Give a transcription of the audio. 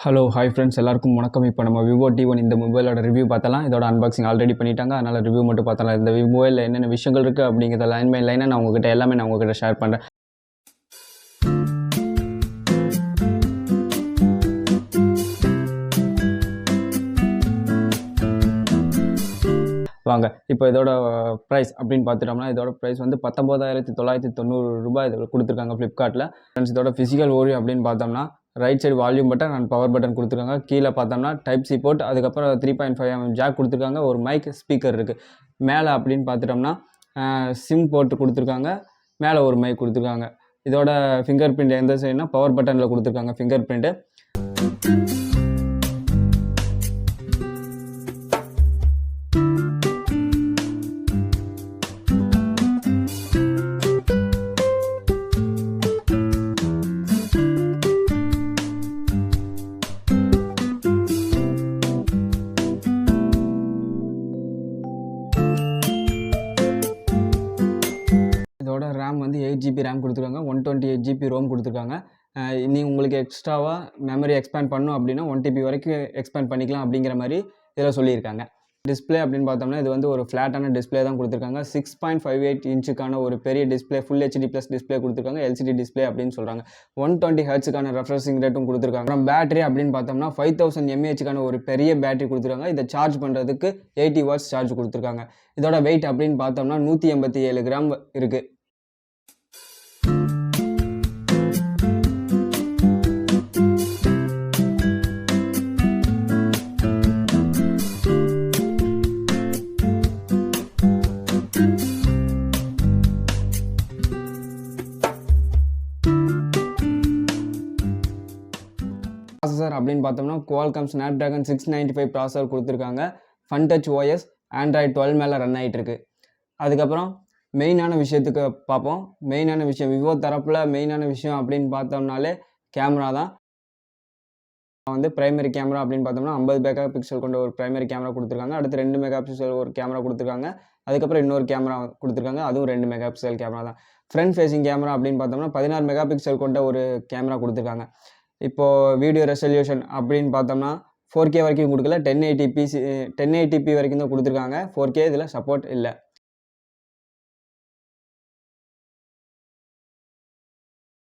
Hello hi friends எல்லாருக்கும் வணக்கம். இப்போ நம்ம விவோ T1 இந்த மொபைலோட ரிவ்யூ பார்த்தலாம். இதோட அன்பாக்சிங் ஆல்ரெடி பண்ணிட்டாங்க, அதனால் ரிவ்யூ மட்டும் பார்த்தலாம். இந்த மொபைலில் என்னென்ன விஷயங்கள் இருக்குது அப்படிங்கிறத லைன் பை லைனாக நான் உங்ககிட்ட ஷேர் பண்ணுறேன். வாங்க இப்போ இதோட ப்ரைஸ் அப்படின்னு பார்த்துட்டோம்னா, இதோட ப்ரைஸ் வந்து 19,990 ரூபாய் இதில் கொடுத்துருக்காங்க ஃப்ளிப்கார்ட்டில். ஃப்ரெண்ட்ஸ் இதோட ஃபிசிக்கல் ஓரியம் அப்படின்னு பார்த்தோம்னா, right side volume button and power button கொடுத்துருக்காங்க. கீழே பார்த்தோம்னா டைப் சி போர்ட், அதுக்கப்புறம் 3.5mm ஜாக் கொடுத்துருக்காங்க. ஒரு மைக் ஸ்பீக்கர் இருக்குது. மேலே அப்படின்னு பார்த்துட்டோம்னா சிம் போர்ட் கொடுத்துருக்காங்க. மேலே ஒரு மைக் கொடுத்துருக்காங்க. இதோட ஃபிங்கர் பிரிண்ட் எந்த சைடுனா பவர் பட்டனில் கொடுத்துருக்காங்க ஃபிங்கர் பிரிண்ட்டு. இதோட ரேம் வந்து 8GB ரேம் கொடுத்துருக்காங்க. 128GB ரோம் கொடுத்துருக்காங்க. உங்களுக்கு எக்ஸ்ட்ராவாக மெமரி எக்ஸ்பேண்ட் பண்ணணும் அப்படின்னா 1TB வரைக்கும் எக்ஸ்பேண்ட் பண்ணிக்கலாம் அப்படிங்கிற மாதிரி இதில் சொல்லியிருக்காங்க. டிஸ்பிளே அப்படின்னு பார்த்தோம்னா இது வந்து ஒரு ஃப்ளாட்டான டிஸ்பிளே தான் கொடுத்துருக்காங்க. 6.58 இன்ச்சுக்கான ஒரு பெரிய display, full HD plus display கொடுத்துருக்காங்க. LCD டிஸ்பிளே அப்படின்னு சொல்கிறாங்க. 120 ஹெர்ட்ஸுக்கான ரெஃப்ரெஷிங் ரேட்டும் கொடுத்துருக்காங்க. அப்புறம் பேட்டரி அப்படின்னு பார்த்தோம்னா 5000 mAhக்கான ஒரு பெரிய பேட்டரி கொடுத்துருக்காங்க. இதை சார்ஜ் பண்ணுறதுக்கு 80 வாட்ஸ் சார்ஜ் கொடுத்துருக்காங்க. இதோட வெயிட் அப்படின்னு பார்த்தோம்னா 187 கிராம் இருக்குது. ப்ராசஸர் அப்படின்னு பார்த்தோம்னா குவால்காம் ஸ்னாப்டிராகன் 695 ப்ராசஸர் கொடுத்துருக்காங்க. ஃபன் டச் OS Android 12 மேலே ரன் ஆகிட்டு இருக்கு. அதுக்கப்புறம் மெயினான விஷயத்துக்கு பார்ப்போம். மெயினான விஷயம் விவோ தரப்பில் மெயினான விஷயம் அப்படின்னு பார்த்தோம்னாலே கேமரா தான். வந்து பிரைமரி கேமரா அப்படின்னு பார்த்தோம்னா 50 மெகா பிக்சல் கொண்ட ஒரு பிரைமரி கேமரா கொடுத்துருக்காங்க. அடுத்து 2 மெகா பிக்சல் ஒரு கேமரா கொடுத்துருக்காங்க. அதுக்கப்புறம் இன்னொரு கேமரா கொடுத்துருக்காங்க, அதுவும் 2 மெகா பிக்சல் கேமரா தான். ஃப்ரண்ட் ஃபேஸிங் கேமரா அப்படின்னு பார்த்தோம்னா 16 மெகா பிக்சல் கொண்ட ஒரு கேமரா கொடுத்துருக்காங்க. இப்போது வீடியோ ரெசல்யூஷன் அப்படின்னு பார்த்தோம்னா 4K வரைக்கும் கொடுக்கல, 1080p வரைக்கும் தான் கொடுத்துருக்காங்க. 4K இதில் சப்போர்ட் இல்லை.